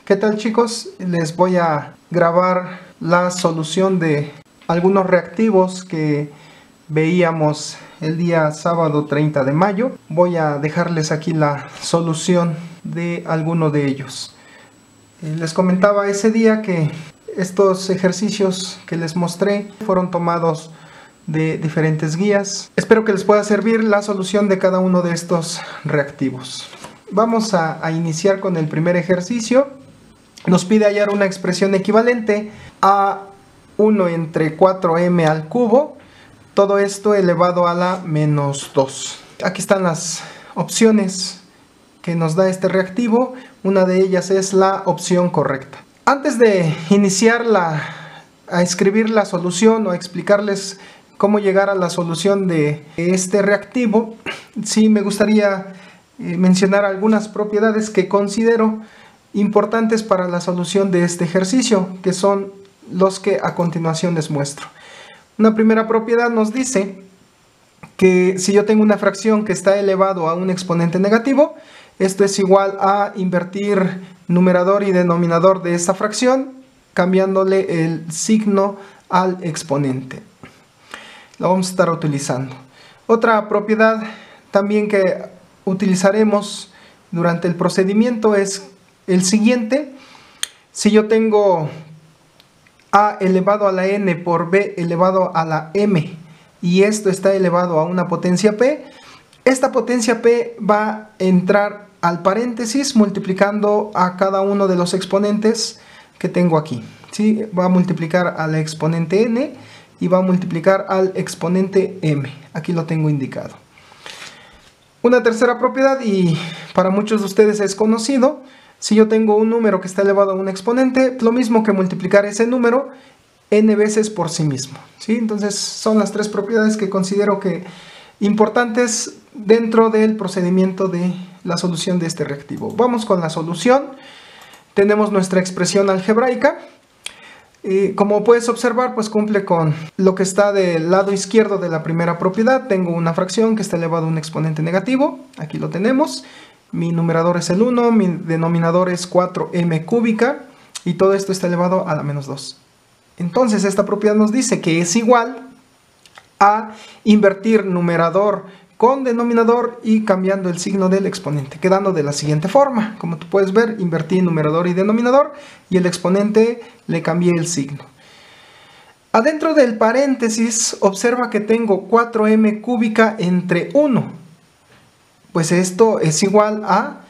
¿Qué tal, chicos? Les voy a grabar la solución de algunos reactivos que veíamos el día sábado 30 de mayo. Voy a dejarles aquí la solución de alguno de ellos. Les comentaba ese día que estos ejercicios que les mostré fueron tomados de diferentes guías. Espero que les pueda servir la solución de cada uno de estos reactivos. Vamos a iniciar con el primer ejercicio. Nos pide hallar una expresión equivalente a 1 entre 4m al cubo, todo esto elevado a la menos 2. Aquí están las opciones que nos da este reactivo. Una de ellas es la opción correcta. Antes de iniciar a escribir la solución o a explicarles cómo llegar a la solución de este reactivo, sí me gustaría mencionar algunas propiedades que considero importantes para la solución de este ejercicio, que son los que a continuación les muestro. Una primera propiedad nos dice que si yo tengo una fracción que está elevado a un exponente negativo, esto es igual a invertir numerador y denominador de esta fracción, cambiándole el signo al exponente. Lo vamos a estar utilizando. Otra propiedad también que utilizaremos durante el procedimiento es el siguiente. Si yo tengo a elevado a la n por b elevado a la m y esto está elevado a una potencia p, esta potencia p va a entrar al paréntesis multiplicando a cada uno de los exponentes que tengo aquí, ¿sí? Va a multiplicar al exponente n y va a multiplicar al exponente m. Aquí lo tengo indicado. Una tercera propiedad, y para muchos de ustedes es conocido: si yo tengo un número que está elevado a un exponente, lo mismo que multiplicar ese número n veces por sí mismo, ¿sí? Entonces son las tres propiedades que considero que importantes dentro del procedimiento de la solución de este reactivo. Vamos con la solución. Tenemos nuestra expresión algebraica. Como puedes observar, pues cumple con lo que está del lado izquierdo de la primera propiedad. Tengo una fracción que está elevada a un exponente negativo. Aquí lo tenemos. Mi numerador es el 1, mi denominador es 4m cúbica y todo esto está elevado a la menos 2. Entonces esta propiedad nos dice que es igual a invertir numerador con denominador y cambiando el signo del exponente, quedando de la siguiente forma. Como tú puedes ver, invertí numerador y denominador y el exponente le cambié el signo. Adentro del paréntesis observa que tengo 4m cúbica entre 1. Pues esto es igual a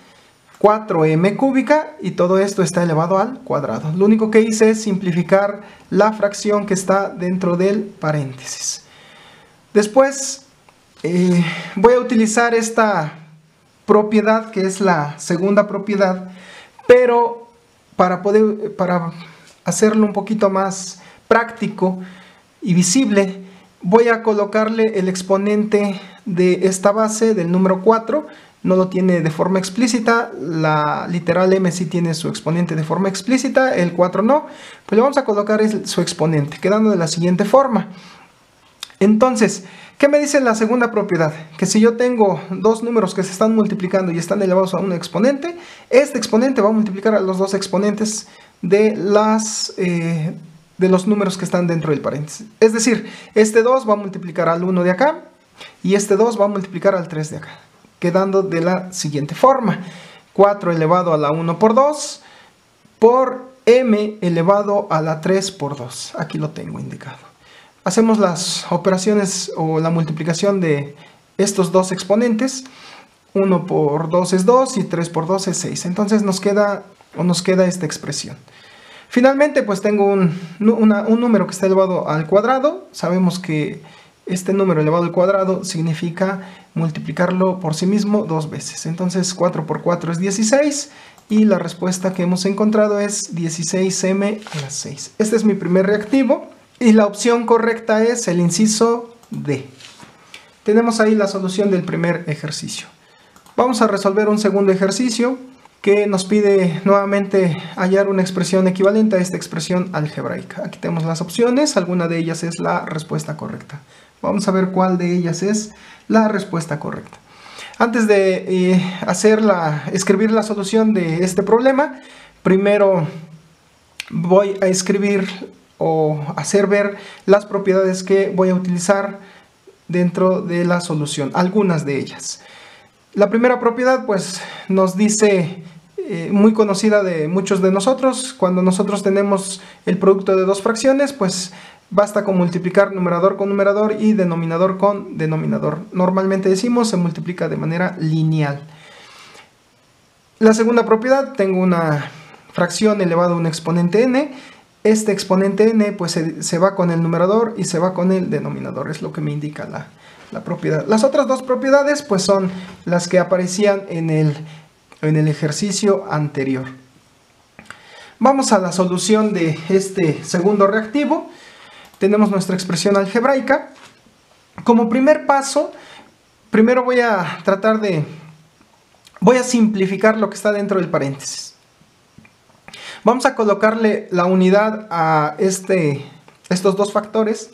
4m cúbica y todo esto está elevado al cuadrado. Lo único que hice es simplificar la fracción que está dentro del paréntesis. Después voy a utilizar esta propiedad, que es la segunda propiedad, pero para hacerlo un poquito más práctico y visible, voy a colocarle el exponente de esta base del número 4. No lo tiene de forma explícita, la literal m sí tiene su exponente de forma explícita, el 4 no. Pues le vamos a colocar su exponente, quedando de la siguiente forma. Entonces, ¿qué me dice la segunda propiedad? Que si yo tengo dos números que se están multiplicando y están elevados a un exponente, este exponente va a multiplicar a los dos exponentes de los números que están dentro del paréntesis. Es decir, este 2 va a multiplicar al 1 de acá y este 2 va a multiplicar al 3 de acá, quedando de la siguiente forma: 4 elevado a la 1 por 2 por m elevado a la 3 por 2. Aquí lo tengo indicado. Hacemos las operaciones o la multiplicación de estos dos exponentes. 1 por 2 es 2 y 3 por 2 es 6. Entonces nos queda esta expresión. Finalmente, pues tengo un número que está elevado al cuadrado. Sabemos que este número elevado al cuadrado significa multiplicarlo por sí mismo dos veces. Entonces 4 por 4 es 16 y la respuesta que hemos encontrado es 16m a la 6. Este es mi primer reactivo y la opción correcta es el inciso D. Tenemos ahí la solución del primer ejercicio. Vamos a resolver un segundo ejercicio que nos pide nuevamente hallar una expresión equivalente a esta expresión algebraica. Aquí tenemos las opciones, alguna de ellas es la respuesta correcta. Vamos a ver cuál de ellas es la respuesta correcta. Antes de escribir la solución de este problema, Primero voy a escribir o hacer ver las propiedades que voy a utilizar dentro de la solución, algunas de ellas. La primera propiedad pues nos dice, muy conocida de muchos de nosotros, cuando nosotros tenemos el producto de dos fracciones, pues basta con multiplicar numerador con numerador y denominador con denominador. Normalmente decimos se multiplica de manera lineal. La segunda propiedad, tengo una fracción elevada a un exponente n. Este exponente n pues se va con el numerador y se va con el denominador, es lo que me indica la propiedad. Las otras dos propiedades pues son las que aparecían en el ejercicio anterior. Vamos a la solución de este segundo reactivo. Tenemos nuestra expresión algebraica. Como primer paso, primero voy a simplificar lo que está dentro del paréntesis. Vamos a colocarle la unidad a estos dos factores,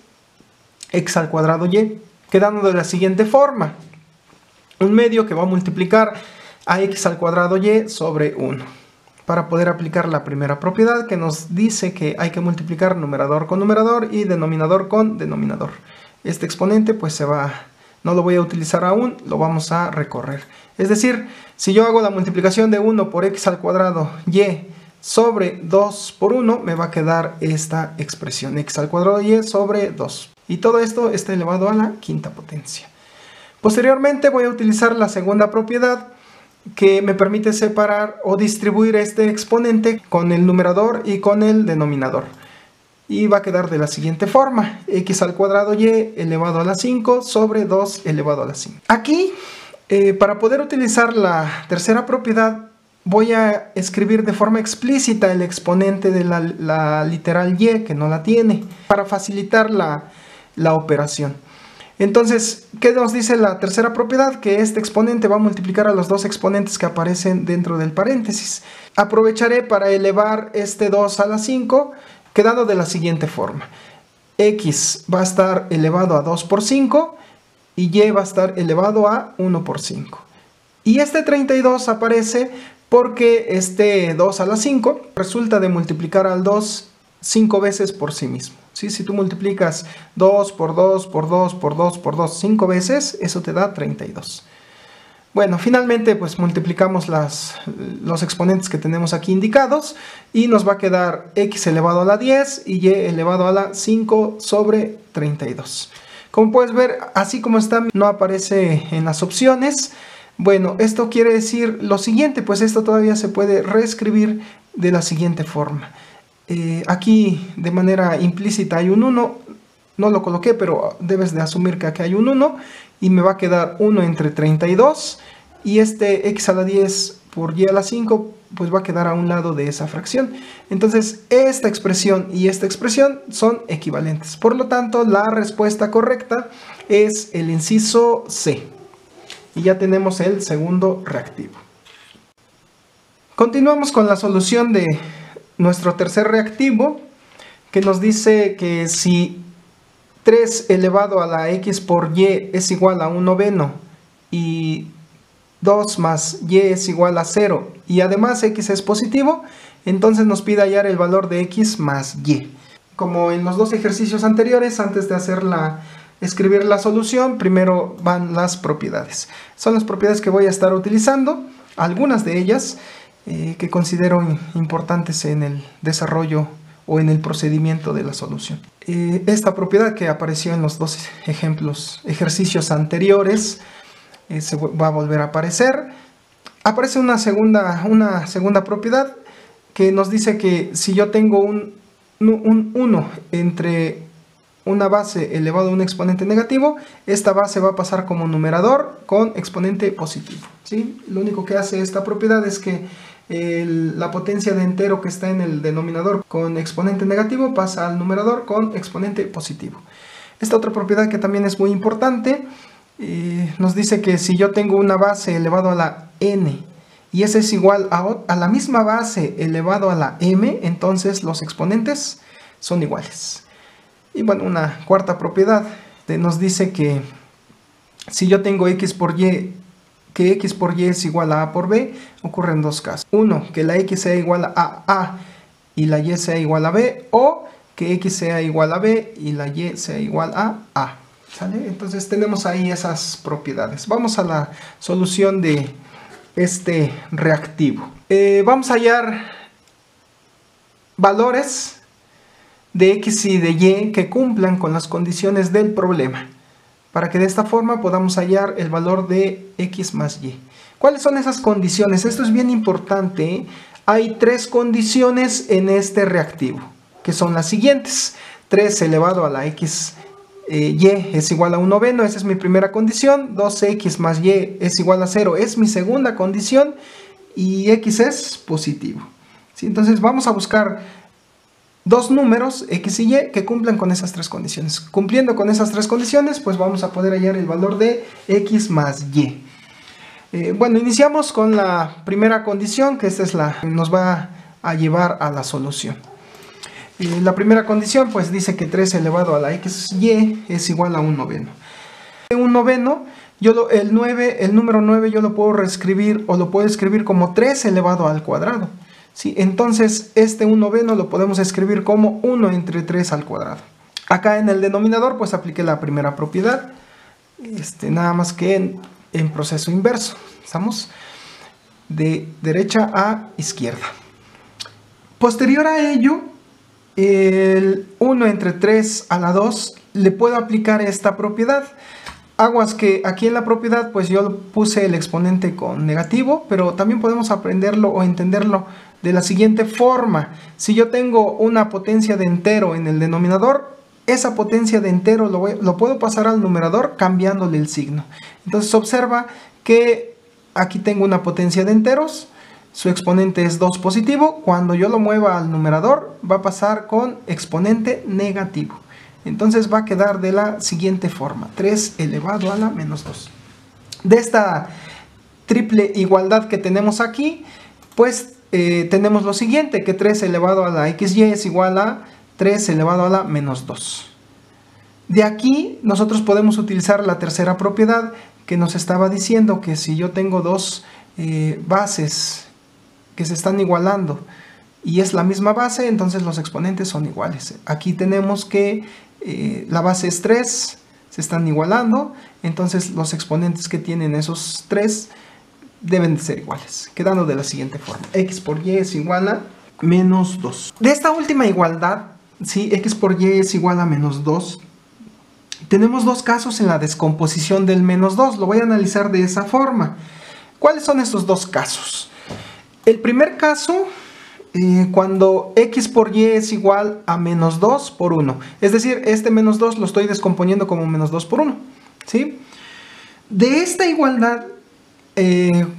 x al cuadrado y, quedando de la siguiente forma. Un medio que va a multiplicar a x al cuadrado y sobre 1. Para poder aplicar la primera propiedad que nos dice que hay que multiplicar numerador con numerador y denominador con denominador. Este exponente pues no lo voy a utilizar aún, lo vamos a recorrer. Es decir, si yo hago la multiplicación de 1 por x al cuadrado y sobre 2 por 1, me va a quedar esta expresión, x al cuadrado y sobre 2. Y todo esto está elevado a la quinta potencia. Posteriormente voy a utilizar la segunda propiedad que me permite separar o distribuir este exponente con el numerador y con el denominador. Y va a quedar de la siguiente forma, x al cuadrado y elevado a la 5 sobre 2 elevado a la 5. Aquí, para poder utilizar la tercera propiedad, voy a escribir de forma explícita el exponente de la literal y, que no la tiene, para facilitar la operación. Entonces, ¿qué nos dice la tercera propiedad? Que este exponente va a multiplicar a los dos exponentes que aparecen dentro del paréntesis. Aprovecharé para elevar este 2 a la 5, quedando de la siguiente forma. X va a estar elevado a 2 por 5 y y va a estar elevado a 1 por 5. Y este 32 aparece porque este 2 a la 5 resulta de multiplicar al 2 5 veces por sí mismo. ¿Sí? Si tú multiplicas 2 por 2 por 2 por 2 por 2 5 veces, eso te da 32. Bueno, finalmente pues multiplicamos los exponentes que tenemos aquí indicados y nos va a quedar x elevado a la 10 y y elevado a la 5 sobre 32. Como puedes ver, así como está, no aparece en las opciones. Bueno, esto quiere decir lo siguiente, pues esto todavía se puede reescribir de la siguiente forma. Aquí de manera implícita hay un 1, no lo coloqué, pero debes de asumir que aquí hay un 1 y me va a quedar 1 entre 32 y este x a la 10 por y a la 5 pues va a quedar a un lado de esa fracción. Entonces esta expresión y esta expresión son equivalentes. Por lo tanto, la respuesta correcta es el inciso C. Y ya tenemos el segundo reactivo. Continuamos con la solución de nuestro tercer reactivo, que nos dice que si 3 elevado a la x por y es igual a 1 noveno y 2 más y es igual a 0 y además x es positivo, entonces nos pide hallar el valor de x más y. Como en los dos ejercicios anteriores, antes de escribir la solución, primero van las propiedades. Son las propiedades que voy a estar utilizando, algunas de ellas que considero importantes en el desarrollo o en el procedimiento de la solución. Esta propiedad que apareció en los dos ejercicios anteriores se va a volver a aparecer. Aparece una segunda propiedad que nos dice que si yo tengo un 1 entre una base elevado a un exponente negativo, esta base va a pasar como numerador con exponente positivo, ¿sí? Lo único que hace esta propiedad es que la potencia de entero que está en el denominador con exponente negativo pasa al numerador con exponente positivo. Esta otra propiedad que también es muy importante nos dice que si yo tengo una base elevado a la n y esa es igual a la misma base elevado a la m, entonces los exponentes son iguales. Y bueno, una cuarta propiedad nos dice que si yo tengo x por y que x por y es igual a por b ocurren dos casos. Uno, que la x sea igual a a y la y sea igual a b, o que x sea igual a b y la y sea igual a a. ¿Sale? Entonces tenemos ahí esas propiedades. Vamos a la solución de este reactivo. Vamos a hallar valores de x y de y que cumplan con las condiciones del problema, para que de esta forma podamos hallar el valor de x más y. ¿Cuáles son esas condiciones? Esto es bien importante, ¿eh? Hay tres condiciones en este reactivo, que son las siguientes. 3 elevado a la x y es igual a 1 noveno, esa es mi primera condición. 2x más y es igual a 0, es mi segunda condición. Y x es positivo. ¿Sí? Entonces vamos a buscar dos números, x y y, que cumplan con esas tres condiciones. Cumpliendo con esas tres condiciones, pues vamos a poder hallar el valor de x más y. Bueno, iniciamos con la primera condición, que esta es la que nos va a llevar a la solución. La primera condición, pues dice que 3 elevado a la x y es igual a 1 noveno. Un noveno, el número 9 yo lo puedo reescribir, o lo puedo escribir como 3 elevado al cuadrado. ¿Sí? Entonces este 1 noveno lo podemos escribir como 1 entre 3 al cuadrado. Acá en el denominador pues apliqué la primera propiedad, nada más que en proceso inverso. Estamos de derecha a izquierda. Posterior a ello, el 1 entre 3 a la 2 le puedo aplicar esta propiedad. Aguas que aquí en la propiedad pues yo puse el exponente con negativo, pero también podemos aprenderlo o entenderlo de la siguiente forma. Si yo tengo una potencia de entero en el denominador, esa potencia de entero lo puedo pasar al numerador cambiándole el signo. Entonces observa que aquí tengo una potencia de enteros, su exponente es 2 positivo. Cuando yo lo mueva al numerador va a pasar con exponente negativo. Entonces va a quedar de la siguiente forma: 3 elevado a la menos 2. De esta triple igualdad que tenemos aquí, pues tenemos lo siguiente, que 3 elevado a la xy es igual a 3 elevado a la menos 2. De aquí nosotros podemos utilizar la tercera propiedad que nos estaba diciendo que si yo tengo dos bases que se están igualando y es la misma base, entonces los exponentes son iguales. Aquí tenemos que la base es 3, se están igualando, entonces los exponentes que tienen esos 3 deben de ser iguales, quedando de la siguiente forma: x por y es igual a menos 2. De esta última igualdad, ¿sí? X por y es igual a menos 2, tenemos dos casos en la descomposición del menos 2. Lo voy a analizar de esa forma. ¿Cuáles son estos dos casos? El primer caso, cuando x por y es igual a menos 2 por 1. Es decir, este menos 2 lo estoy descomponiendo como menos 2 por 1. ¿Sí? De esta igualdad,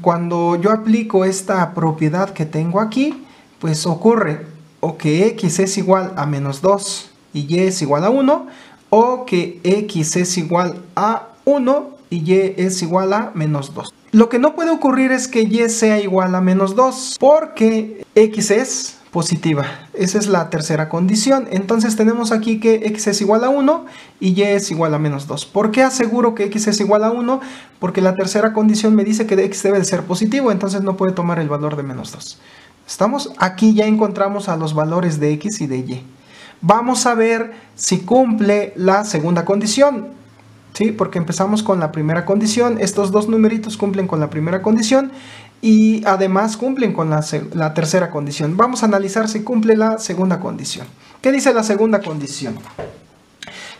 cuando yo aplico esta propiedad que tengo aquí, pues ocurre o que x es igual a menos 2 y y es igual a 1, o que x es igual a 1 y y es igual a menos 2. Lo que no puede ocurrir es que y sea igual a menos 2, porque x es positiva. Esa es la tercera condición. Entonces tenemos aquí que x es igual a 1 y y es igual a menos 2. ¿Por qué aseguro que x es igual a 1? Porque la tercera condición me dice que x debe de ser positivo, entonces no puede tomar el valor de menos 2. ¿Estamos? Aquí ya encontramos a los valores de x y de y. Vamos a ver si cumple la segunda condición, ¿sí? Porque empezamos con la primera condición. Estos dos numeritos cumplen con la primera condición y además cumplen con la tercera condición. Vamos a analizar si cumple la segunda condición. ¿Qué dice la segunda condición?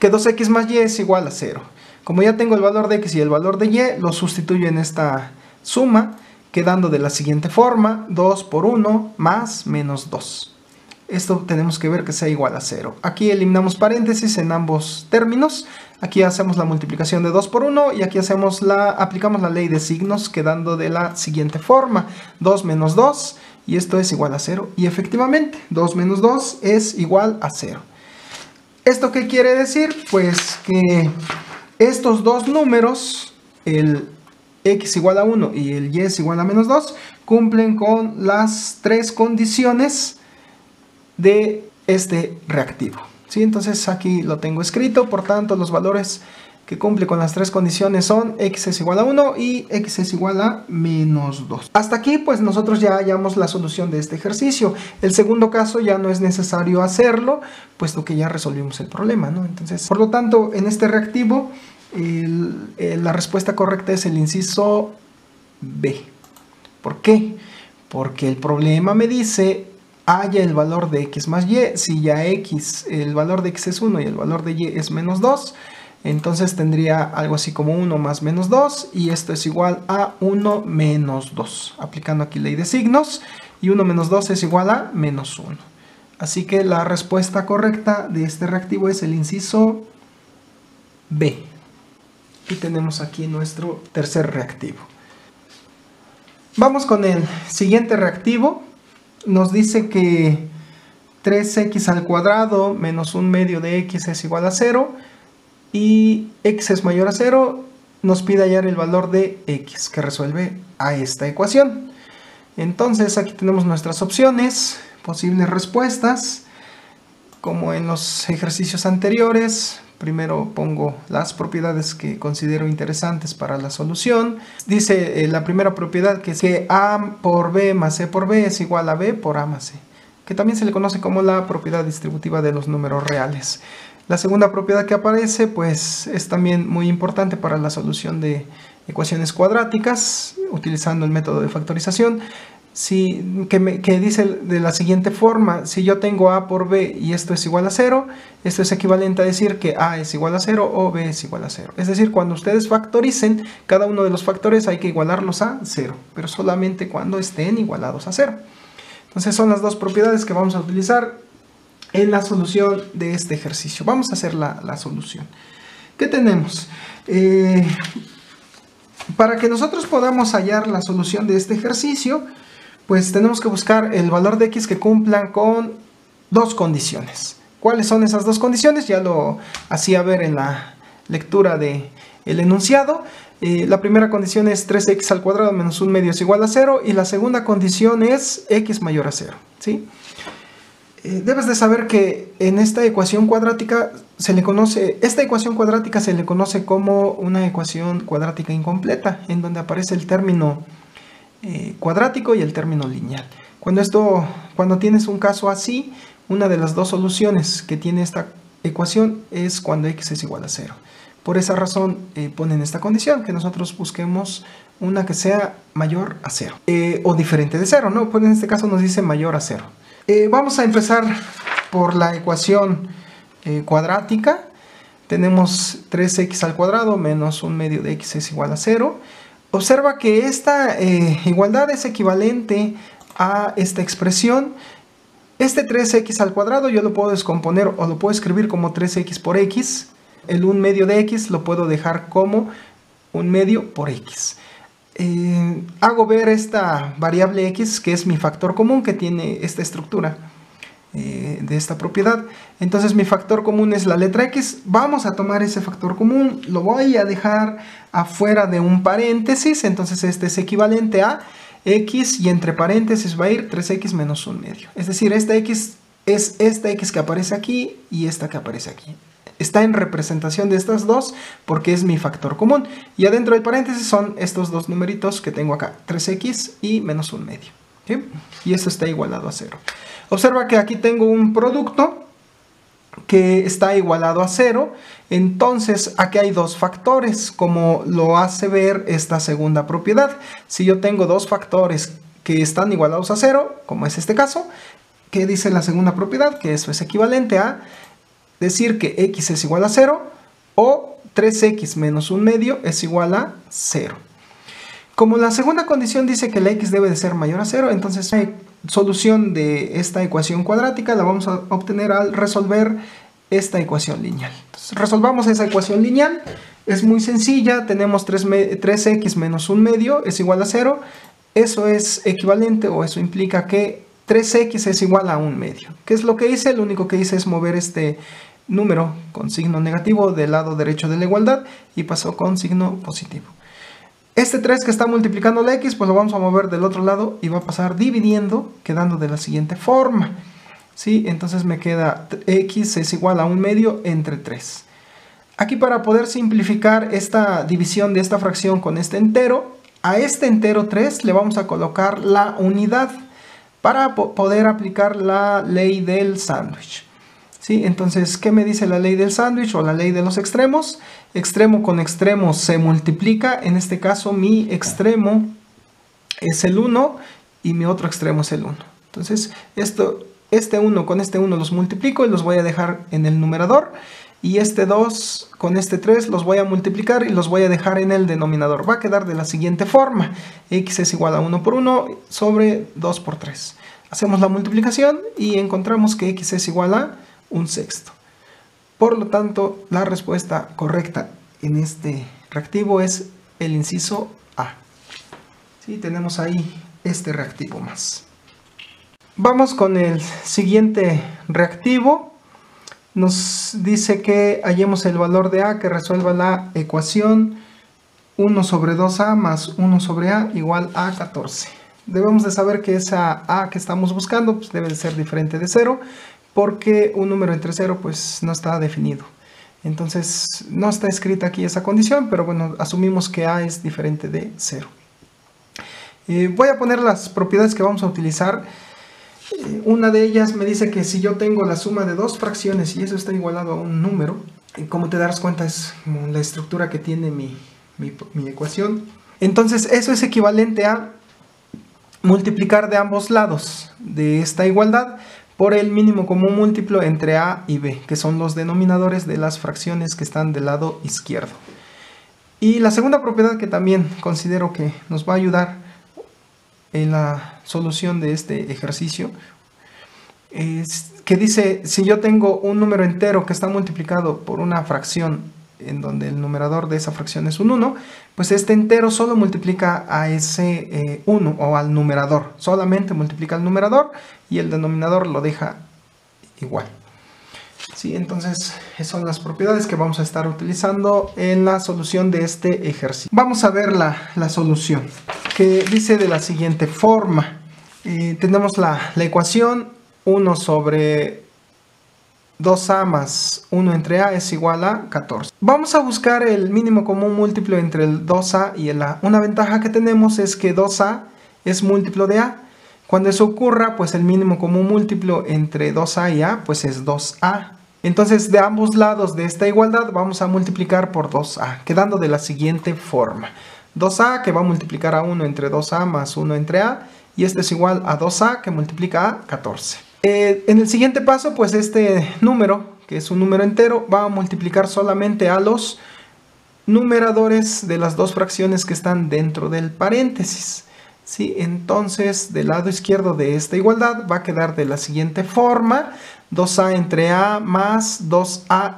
Que 2x más y es igual a 0. Como ya tengo el valor de x y el valor de y, lo sustituyo en esta suma, quedando de la siguiente forma: 2 por 1 más menos 2. Esto tenemos que ver que sea igual a 0. Aquí eliminamos paréntesis en ambos términos. Aquí hacemos la multiplicación de 2 por 1 y aquí aplicamos la ley de signos, quedando de la siguiente forma: 2 menos 2, y esto es igual a 0. Y efectivamente, 2 menos 2 es igual a 0. ¿Esto qué quiere decir? Pues que estos dos números, el x igual a 1 y el y es igual a menos 2, cumplen con las tres condiciones de este reactivo. ¿Sí? Entonces aquí lo tengo escrito. Por tanto, los valores que cumple con las tres condiciones son x es igual a 1 y x es igual a menos 2. Hasta aquí pues nosotros ya hallamos la solución de este ejercicio. El segundo caso ya no es necesario hacerlo, puesto que ya resolvimos el problema, ¿no? Entonces, por lo tanto, en este reactivo la respuesta correcta es el inciso B. ¿Por qué? Porque el problema me dice halla el valor de x más y. Si ya el valor de x es 1 y el valor de y es menos 2, entonces tendría algo así como 1 más menos 2, y esto es igual a 1 menos 2. Aplicando aquí ley de signos, y 1 menos 2 es igual a menos 1. Así que la respuesta correcta de este reactivo es el inciso B. Y tenemos aquí nuestro tercer reactivo. Vamos con el siguiente reactivo. Nos dice que 3x al cuadrado menos 1/2 de x es igual a 0. Y x es mayor a 0, nos pide hallar el valor de x, que resuelve a esta ecuación. Entonces aquí tenemos nuestras opciones, posibles respuestas. Como en los ejercicios anteriores, primero pongo las propiedades que considero interesantes para la solución. Dice la primera propiedad que es que a por b más c por b es igual a b por a más c, que también se le conoce como la propiedad distributiva de los números reales. La segunda propiedad que aparece pues es también muy importante para la solución de ecuaciones cuadráticas utilizando el método de factorización, que dice de la siguiente forma: si yo tengo a por b y esto es igual a 0, esto es equivalente a decir que a es igual a 0 o b es igual a 0. Es decir, cuando ustedes factoricen, cada uno de los factores hay que igualarlos a 0, pero solamente cuando estén igualados a 0. Entonces son las dos propiedades que vamos a utilizar en la solución de este ejercicio. Vamos a hacer la solución. ¿Qué tenemos? Para que nosotros podamos hallar la solución de este ejercicio, pues tenemos que buscar el valor de x que cumplan con dos condiciones. ¿Cuáles son esas dos condiciones? Ya lo hacía ver en la lectura del enunciado. La primera condición es 3x al cuadrado menos 1/2 es igual a 0, y la segunda condición es x mayor a 0, ¿sí? Debes de saber que en esta ecuación cuadrática se le conoce como una ecuación cuadrática incompleta, en donde aparece el término cuadrático y el término lineal. Cuando tienes un caso así, una de las dos soluciones que tiene esta ecuación es cuando x es igual a 0. Por esa razón ponen esta condición, que nosotros busquemos una que sea mayor a 0, o diferente de 0, ¿no? Pues en este caso nos dice mayor a 0. Vamos a empezar por la ecuación cuadrática. Tenemos 3x al cuadrado menos 1/2 de x es igual a 0. Observa que esta igualdad es equivalente a esta expresión. Este 3x al cuadrado yo lo puedo descomponer o lo puedo escribir como 3x por x. El 1/2 de x lo puedo dejar como 1/2 por x. Hago ver esta variable x, que es mi factor común, que tiene esta estructura de esta propiedad. Entonces mi factor común es la letra x. Vamos a tomar ese factor común, lo voy a dejar afuera de un paréntesis. Entonces este es equivalente a x, y entre paréntesis va a ir 3x menos 1/2. Es decir, esta x es esta x que aparece aquí y esta que aparece aquí. Está en representación de estas dos porque es mi factor común. Y adentro del paréntesis son estos dos numeritos que tengo acá, 3x y menos 1/2. ¿Sí? Y esto está igualado a 0. Observa que aquí tengo un producto que está igualado a 0. Entonces aquí hay dos factores, como lo hace ver esta segunda propiedad. Si yo tengo dos factores que están igualados a 0, como es este caso, ¿qué dice la segunda propiedad? Que eso es equivalente a decir que x es igual a 0 o 3x menos 1/2 es igual a 0. Como la segunda condición dice que la x debe de ser mayor a 0, entonces la solución de esta ecuación cuadrática la vamos a obtener al resolver esta ecuación lineal. Entonces resolvamos esa ecuación lineal. Es muy sencilla. Tenemos 3x menos 1/2 es igual a 0. Eso es equivalente, o eso implica que 3x es igual a 1/2. ¿Qué es lo que hice? Lo único que hice es mover este número con signo negativo del lado derecho de la igualdad y pasó con signo positivo. Este 3 que está multiplicando la x, pues lo vamos a mover del otro lado y va a pasar dividiendo, quedando de la siguiente forma. ¿Sí? Entonces me queda x es igual a 1/2 entre 3. Aquí, para poder simplificar esta división de esta fracción con este entero, a este entero 3 le vamos a colocar la unidad para poder aplicar la ley del sándwich. ¿Sí? Entonces, ¿qué me dice la ley del sándwich o la ley de los extremos? Extremo con extremo se multiplica. En este caso, mi extremo es el 1 y mi otro extremo es el 1. Entonces, este 1 con este 1 los multiplico y los voy a dejar en el numerador. Y este 2 con este 3 los voy a multiplicar y los voy a dejar en el denominador. Va a quedar de la siguiente forma. X es igual a 1 por 1 sobre 2 por 3. Hacemos la multiplicación y encontramos que X es igual a 1/6. Por lo tanto, la respuesta correcta en este reactivo es el inciso A. ¿Sí? Tenemos ahí este reactivo más. Vamos con el siguiente reactivo. Nos dice que hallemos el valor de A que resuelva la ecuación 1 sobre 2A más 1 sobre A igual a 14. Debemos de saber que esa A que estamos buscando pues debe de ser diferente de 0, porque un número entre 0 pues no está definido. Entonces no está escrita aquí esa condición, pero bueno, asumimos que A es diferente de 0. Voy a poner las propiedades que vamos a utilizar. Una de ellas me dice que si yo tengo la suma de dos fracciones y eso está igualado a un número, como te darás cuenta es como la estructura que tiene mi ecuación. Entonces eso es equivalente a multiplicar de ambos lados de esta igualdad por el mínimo común múltiplo entre A y B, que son los denominadores de las fracciones que están del lado izquierdo. Y la segunda propiedad que también considero que nos va a ayudar en la solución de este ejercicio es que dice, si yo tengo un número entero que está multiplicado por una fracción en donde el numerador de esa fracción es un 1, pues este entero solo multiplica a ese 1 o al numerador, solamente multiplica al numerador y el denominador lo deja igual. ¿Sí? Entonces son las propiedades que vamos a estar utilizando en la solución de este ejercicio. Vamos a ver la solución, que dice de la siguiente forma. Tenemos la ecuación 1 sobre 2A más 1 entre A es igual a 14. Vamos a buscar el mínimo común múltiplo entre el 2A y el A. Una ventaja que tenemos es que 2A es múltiplo de A. Cuando eso ocurra, pues el mínimo común múltiplo entre 2A y A pues es 2A. Entonces de ambos lados de esta igualdad vamos a multiplicar por 2A, quedando de la siguiente forma. 2A que va a multiplicar a 1 entre 2A más 1 entre A, y este es igual a 2A que multiplica a 14. En el siguiente paso, pues este número, que es un número entero, va a multiplicar solamente a los numeradores de las dos fracciones que están dentro del paréntesis. ¿Sí? Entonces, del lado izquierdo de esta igualdad va a quedar de la siguiente forma: 2A entre A más 2A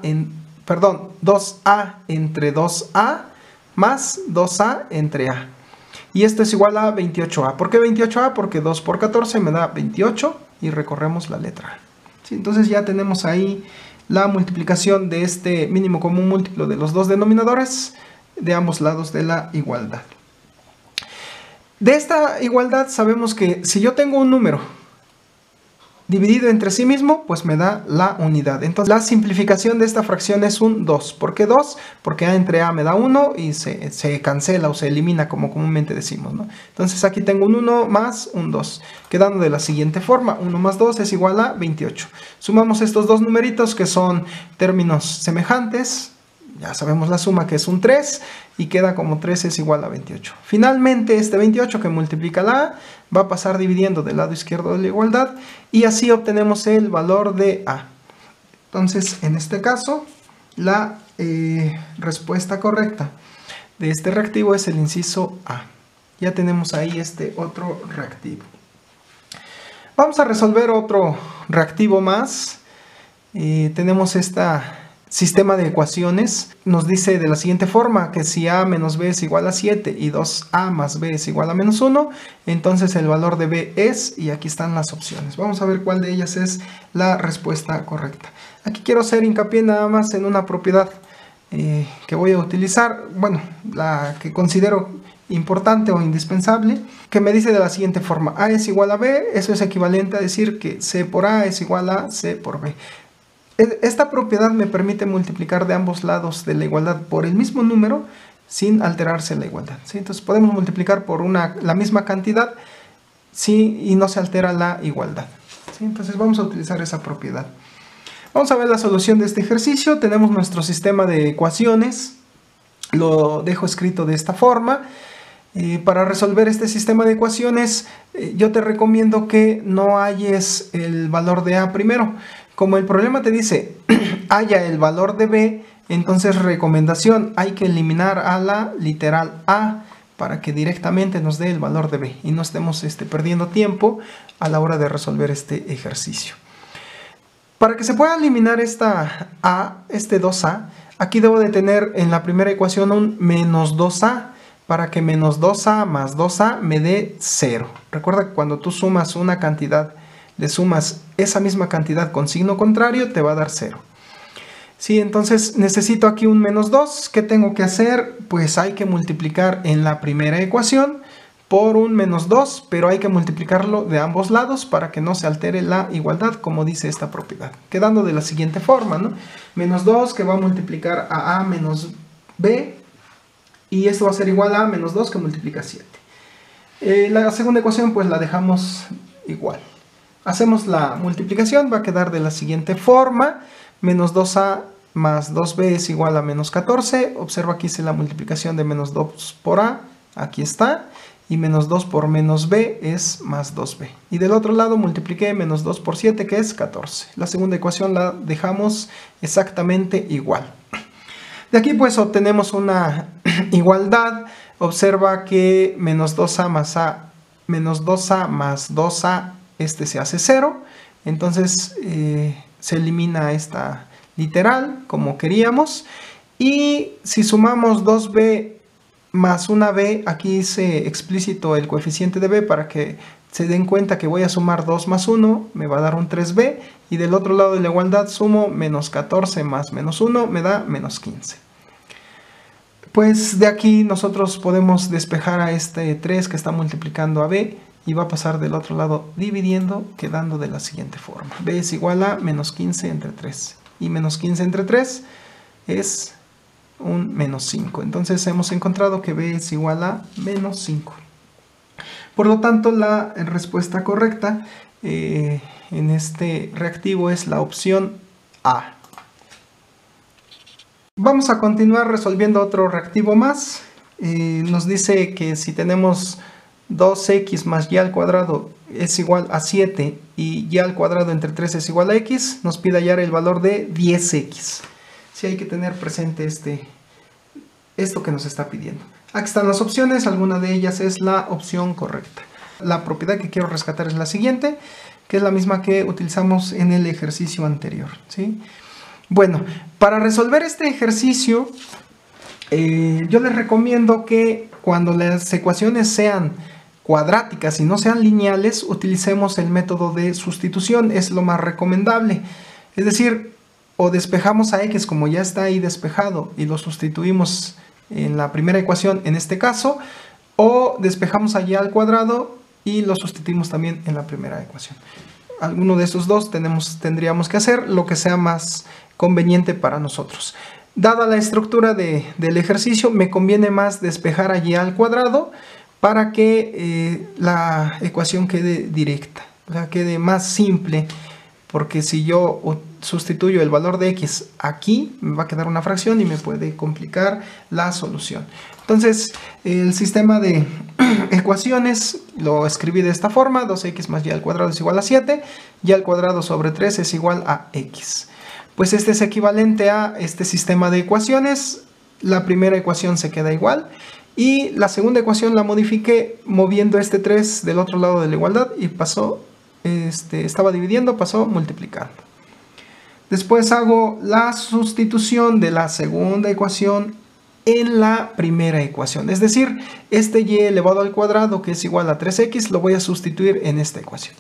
entre 2A más 2A entre A. Y esto es igual a 28A. ¿Por qué 28A? Porque 2 por 14 me da 28 y recorremos la letra A. ¿Sí? Entonces ya tenemos ahí la multiplicación de este mínimo común múltiplo de los dos denominadores de ambos lados de la igualdad. De esta igualdad sabemos que si yo tengo un número dividido entre sí mismo, pues me da la unidad. Entonces la simplificación de esta fracción es un 2. ¿Por qué 2? Porque A entre A me da 1 y se cancela o se elimina, como comúnmente decimos, ¿no? Entonces aquí tengo un 1 más un 2, quedando de la siguiente forma: 1 más 2 es igual a 28. Sumamos estos dos numeritos que son términos semejantes. Ya sabemos la suma, que es un 3, y queda como 3 es igual a 28. Finalmente, este 28 que multiplica la A va a pasar dividiendo del lado izquierdo de la igualdad, y así obtenemos el valor de A. Entonces, en este caso, la respuesta correcta de este reactivo es el inciso A. Ya tenemos ahí este otro reactivo. Vamos a resolver otro reactivo más. Tenemos esta sistema de ecuaciones. Nos dice de la siguiente forma que si A menos B es igual a 7 y 2A más B es igual a menos 1, entonces el valor de B es, y aquí están las opciones. Vamos a ver cuál de ellas es la respuesta correcta. Aquí quiero hacer hincapié nada más en una propiedad que voy a utilizar, bueno, la que considero importante o indispensable, que me dice de la siguiente forma: A es igual a B. Eso es equivalente a decir que C por A es igual a C por B. Esta propiedad me permite multiplicar de ambos lados de la igualdad por el mismo número sin alterarse la igualdad, ¿sí? Entonces podemos multiplicar por la misma cantidad, ¿sí? Y no se altera la igualdad, ¿sí? Entonces vamos a utilizar esa propiedad. Vamos a ver la solución de este ejercicio. Tenemos nuestro sistema de ecuaciones. Lo dejo escrito de esta forma. Para resolver este sistema de ecuaciones, yo te recomiendo que no halles el valor de A primero. Como el problema te dice halla el valor de B, entonces recomendación, hay que eliminar a la literal A para que directamente nos dé el valor de B y no estemos perdiendo tiempo a la hora de resolver este ejercicio. Para que se pueda eliminar esta A, este 2A, aquí debo de tener en la primera ecuación un menos 2A, para que menos 2A más 2A me dé 0. Recuerda que cuando tú sumas una cantidad, le sumas esa misma cantidad con signo contrario, te va a dar 0. Sí, entonces necesito aquí un menos 2. ¿Qué tengo que hacer? Pues hay que multiplicar en la primera ecuación por un menos 2, pero hay que multiplicarlo de ambos lados para que no se altere la igualdad, como dice esta propiedad. Quedando de la siguiente forma, ¿no? Menos 2 que va a multiplicar a menos B, y esto va a ser igual a menos 2 que multiplica 7. La segunda ecuación pues la dejamos igual. Hacemos la multiplicación, va a quedar de la siguiente forma. Menos 2A más 2B es igual a menos 14. Observa que hice la multiplicación de menos 2 por A. Aquí está. Y menos 2 por menos B es más 2B. Y del otro lado multipliqué menos 2 por 7, que es 14. La segunda ecuación la dejamos exactamente igual. De aquí pues obtenemos una igualdad. Observa que menos 2A más A, menos 2A más 2A, se hace 0. Entonces se elimina esta literal como queríamos. Y si sumamos 2B más una B, aquí hice explícito el coeficiente de B para que se den cuenta que voy a sumar 2 más 1, me va a dar un 3B, y del otro lado de la igualdad sumo menos 14 más menos 1, me da menos 15. Pues de aquí nosotros podemos despejar a este 3 que está multiplicando a B, y va a pasar del otro lado dividiendo, quedando de la siguiente forma. B es igual a menos 15 entre 3, y menos 15 entre 3 es un menos 5. Entonces hemos encontrado que B es igual a menos 5. Por lo tanto, la respuesta correcta en este reactivo es la opción A. Vamos a continuar resolviendo otro reactivo más. Nos dice que si tenemos 2x más y al cuadrado es igual a 7 y y al cuadrado entre 3 es igual a x, nos pide hallar el valor de 10x. Sí, hay que tener presente esto que nos está pidiendo. Aquí están las opciones, alguna de ellas es la opción correcta. La propiedad que quiero rescatar es la siguiente, que es la misma que utilizamos en el ejercicio anterior, ¿sí? Bueno, para resolver este ejercicio, yo les recomiendo que cuando las ecuaciones sean cuadráticas y no sean lineales, utilicemos el método de sustitución, es lo más recomendable. Es decir, o despejamos a x como ya está ahí despejado y lo sustituimos en la primera ecuación en este caso, o despejamos a y al cuadrado y lo sustituimos también en la primera ecuación. Alguno de estos dos tendríamos que hacer, lo que sea más conveniente para nosotros. Dada la estructura del ejercicio, me conviene más despejar a y al cuadrado para que la ecuación quede directa, o sea, quede más simple, porque si yo sustituyo el valor de x aquí, me va a quedar una fracción y me puede complicar la solución. Entonces, el sistema de ecuaciones lo escribí de esta forma: 2x más y al cuadrado es igual a 7, y al cuadrado sobre 3 es igual a x. Pues este es equivalente a este sistema de ecuaciones. La primera ecuación se queda igual, y la segunda ecuación la modifiqué moviendo este 3 del otro lado de la igualdad, y pasó, estaba dividiendo, pasó multiplicando. Después hago la sustitución de la segunda ecuación en la primera ecuación. Es decir, este y elevado al cuadrado, que es igual a 3x, lo voy a sustituir en esta ecuación,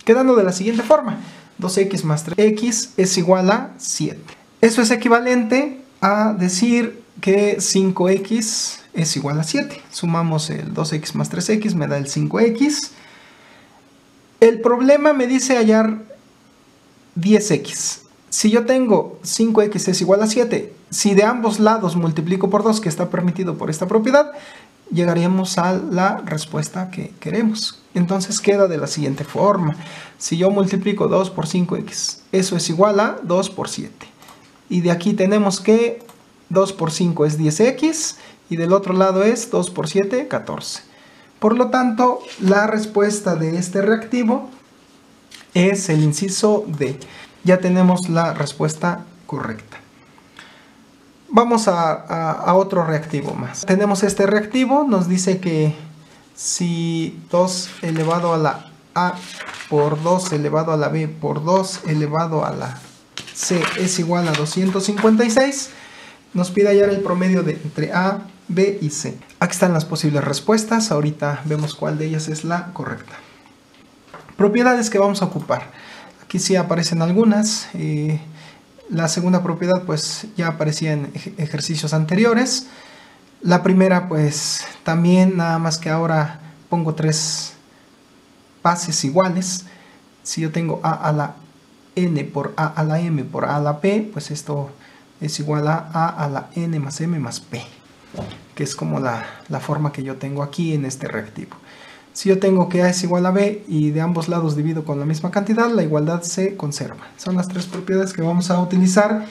quedando de la siguiente forma: 2x más 3x es igual a 7. Eso es equivalente a decir que 5x es igual a 7. Sumamos el 2x más 3x, me da el 5x. El problema me dice hallar 10x. Si yo tengo 5x es igual a 7, si de ambos lados multiplico por 2, que está permitido por esta propiedad, llegaríamos a la respuesta que queremos. Entonces queda de la siguiente forma. Si yo multiplico 2 por 5x, eso es igual a 2 por 7. Y de aquí tenemos que 2 por 5 es 10x y del otro lado es 2 por 7, 14. Por lo tanto, la respuesta de este reactivo es el inciso D. Ya tenemos la respuesta correcta. Vamos a otro reactivo más. Tenemos este reactivo, nos dice que si 2 elevado a la A por 2 elevado a la B por 2 elevado a la C es igual a 256, nos pide hallar el promedio de entre A, B y C. Aquí están las posibles respuestas, ahorita vemos cuál de ellas es la correcta. Propiedades que vamos a ocupar. Aquí sí aparecen algunas. La segunda propiedad pues ya aparecía en ejercicios anteriores. La primera pues también, nada más que ahora pongo 3 bases iguales. Si yo tengo A a la N por A a la M por A a la P, pues esto es igual a la N más M más P, que es como la forma que yo tengo aquí en este reactivo. Si yo tengo que A es igual a B y de ambos lados divido con la misma cantidad, la igualdad se conserva. Son las 3 propiedades que vamos a utilizar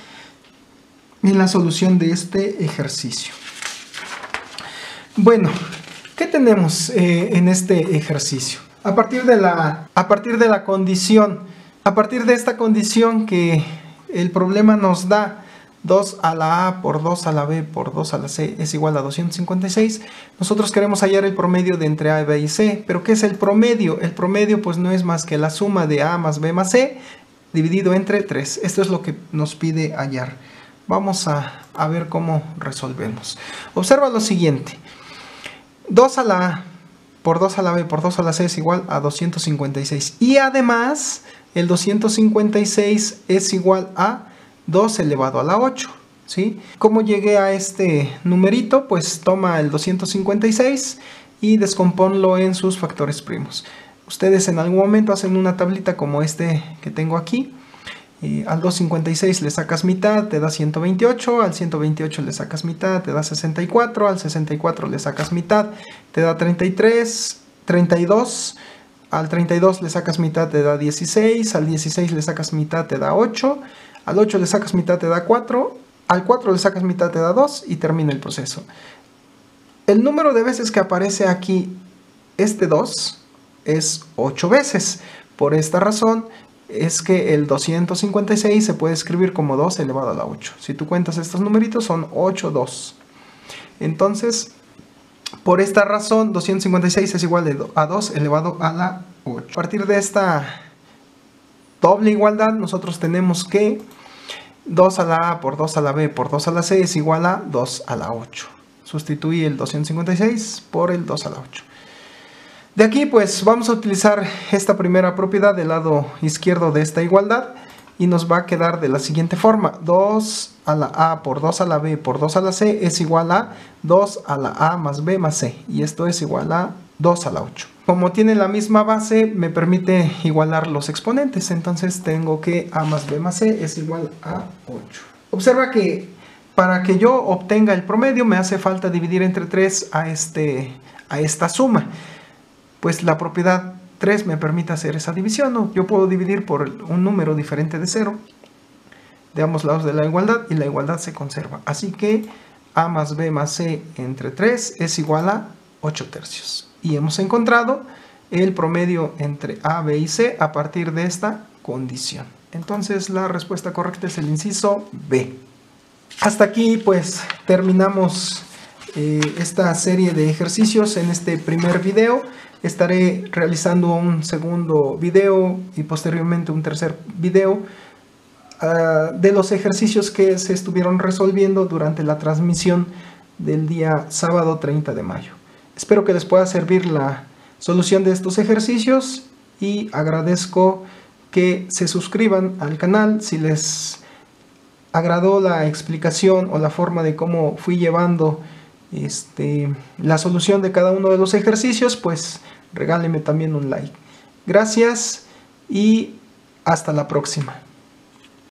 en la solución de este ejercicio. Bueno, ¿qué tenemos en este ejercicio? A partir de esta condición que el problema nos da, 2 a la A por 2 a la B por 2 a la C es igual a 256. Nosotros queremos hallar el promedio de entre A, B y C. ¿Pero qué es el promedio? El promedio pues no es más que la suma de A más B más C dividido entre 3. Esto es lo que nos pide hallar. Vamos a ver cómo resolvemos. Observa lo siguiente. 2 a la A por 2 a la B por 2 a la C es igual a 256. Y además el 256 es igual a 2 elevado a la 8, ¿sí? ¿Cómo llegué a este numerito? Pues toma el 256 y descomponlo en sus factores primos. Ustedes en algún momento hacen una tablita como este que tengo aquí. Al 256 le sacas mitad, te da 128. Al 128 le sacas mitad, te da 64. Al 64 le sacas mitad, te da 33, 32. Al 32 le sacas mitad, te da 16. Al 16 le sacas mitad, te da 8. Al 8 le sacas mitad, te da 4. Al 4 le sacas mitad, te da 2 y termina el proceso. El número de veces que aparece aquí, este 2, es 8 veces. Por esta razón es que el 256 se puede escribir como 2 elevado a la 8. Si tú cuentas estos numeritos son 8, 2. Entonces, por esta razón, 256 es igual a 2 elevado a la 8. A partir de esta doble igualdad, nosotros tenemos que 2 a la A por 2 a la B por 2 a la C es igual a 2 a la 8. Sustituí el 256 por el 2 a la 8. De aquí pues vamos a utilizar esta primera propiedad del lado izquierdo de esta igualdad y nos va a quedar de la siguiente forma. 2 a la A por 2 a la B por 2 a la C es igual a 2 a la A más B más C. Y esto es igual a 2 a la 8. Como tiene la misma base, me permite igualar los exponentes. Entonces tengo que A más B más C es igual a 8. Observa que para que yo obtenga el promedio me hace falta dividir entre 3 a esta suma. Pues la propiedad 3 me permite hacer esa división, ¿no? Yo puedo dividir por un número diferente de 0 de ambos lados de la igualdad y la igualdad se conserva. Así que A más B más C entre 3 es igual a 8 tercios. Y hemos encontrado el promedio entre A, B y C a partir de esta condición. Entonces la respuesta correcta es el inciso B. Hasta aquí pues terminamos esta serie de ejercicios en este primer video. Estaré realizando un segundo video y posteriormente un tercer video de los ejercicios que se estuvieron resolviendo durante la transmisión del día sábado 30 de mayo. Espero que les pueda servir la solución de estos ejercicios y agradezco que se suscriban al canal. Si les agradó la explicación o la forma de cómo fui llevando la solución de cada uno de los ejercicios, pues regálenme también un like. Gracias y hasta la próxima.